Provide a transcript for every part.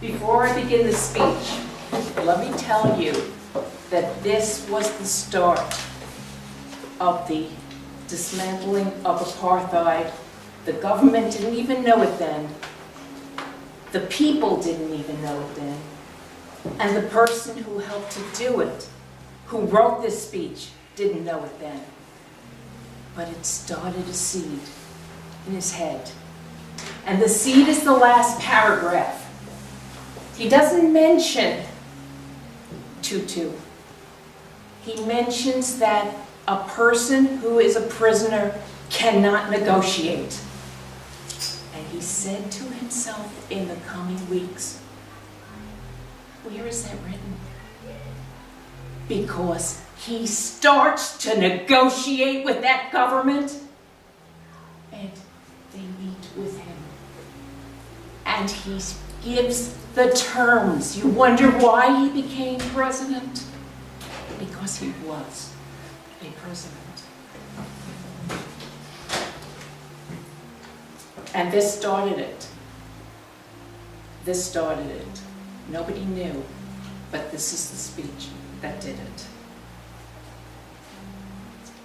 Before I begin the speech, let me tell you that this was the start of the dismantling of apartheid. The government didn't even know it then. The people didn't even know it then. And the person who helped to do it, who wrote this speech, didn't know it then. But it started a seed in his head. And the seed is the last paragraph. He doesn't mention Tutu. He mentions that a person who is a prisoner cannot negotiate. And he said to himself in the coming weeks, where is that written? Because he starts to negotiate with that government, and they meet with him. And he gives the terms. You wonder why he became president? Because he was a president. And this started it. This started it. Nobody knew, but this is the speech that did it.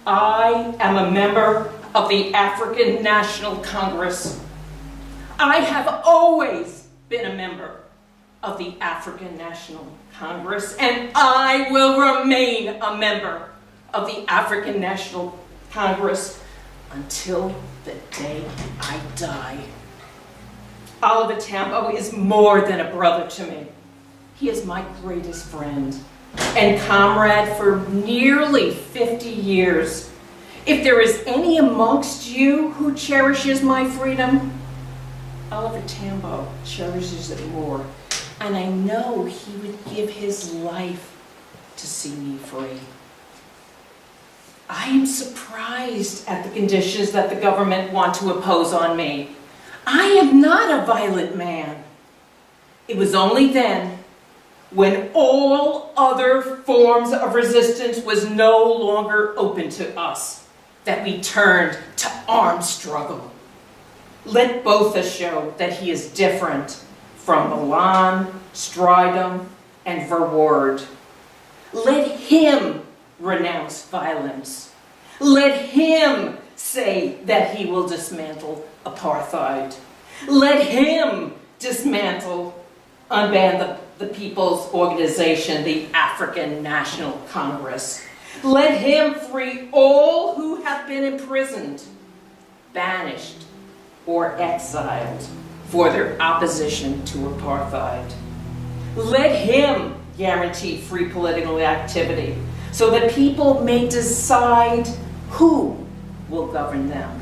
I am a member of the African National Congress. I have always been a member of the African National Congress, and I will remain a member of the African National Congress until the day I die. Oliver Tambo is more than a brother to me. He is my greatest friend and comrade for nearly 50 years. If there is any amongst you who cherishes my freedom, Oliver Tambo cherishes it more. And I know he would give his life to see me free. I am surprised at the conditions that the government want to impose on me. I am not a violent man. It was only then, when all other forms of resistance was no longer open to us, that we turned to armed struggle. Let Botha show that he is different from Milan, Stridham, and Verwoerd. Let him renounce violence. Let him say that he will dismantle apartheid. Let him unban the People's Organization, the African National Congress. Let him free all who have been imprisoned, banished, or exiled for their opposition to apartheid. Let him guarantee free political activity so that people may decide who will govern them.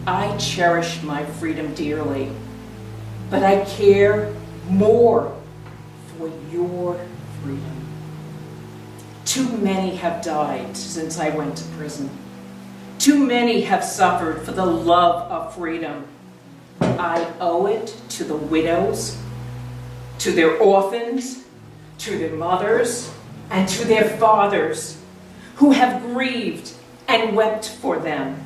I cherish my freedom dearly, but I care more for your freedom. Too many have died since I went to prison. Too many have suffered for the love of freedom. I owe it to the widows, to their orphans, to their mothers, and to their fathers who have grieved and wept for them.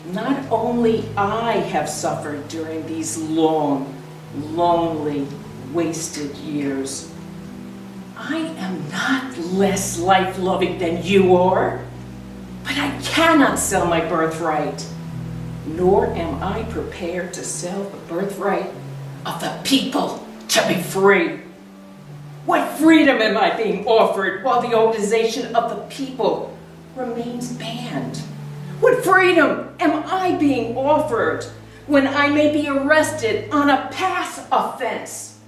Not only I have suffered during these long, lonely, wasted years. I am not less life-loving than you are, but I cannot sell my birthright, nor am I prepared to sell the birthright of the people to be free. What freedom am I being offered while the organization of the people remains banned? What freedom am I being offered when I may be arrested on a past offense?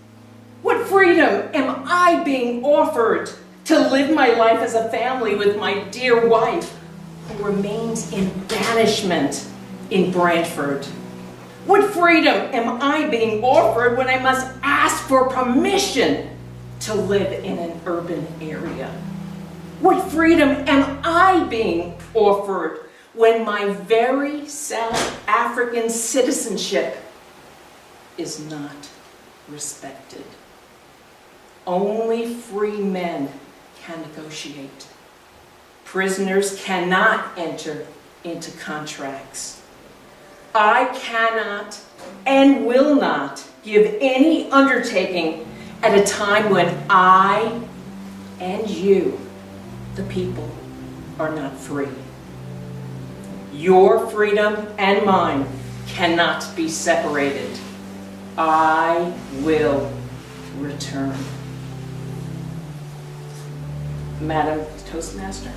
What freedom am I being offered to live my life as a family with my dear wife who remains in banishment in Brantford? What freedom am I being offered when I must ask for permission to live in an urban area? What freedom am I being offered when my very South African citizenship is not respected? Only free men can negotiate. Prisoners cannot enter into contracts. I cannot and will not give any undertaking at a time when I and you, the people, are not free. Your freedom and mine cannot be separated. I will return. Madam Toastmaster.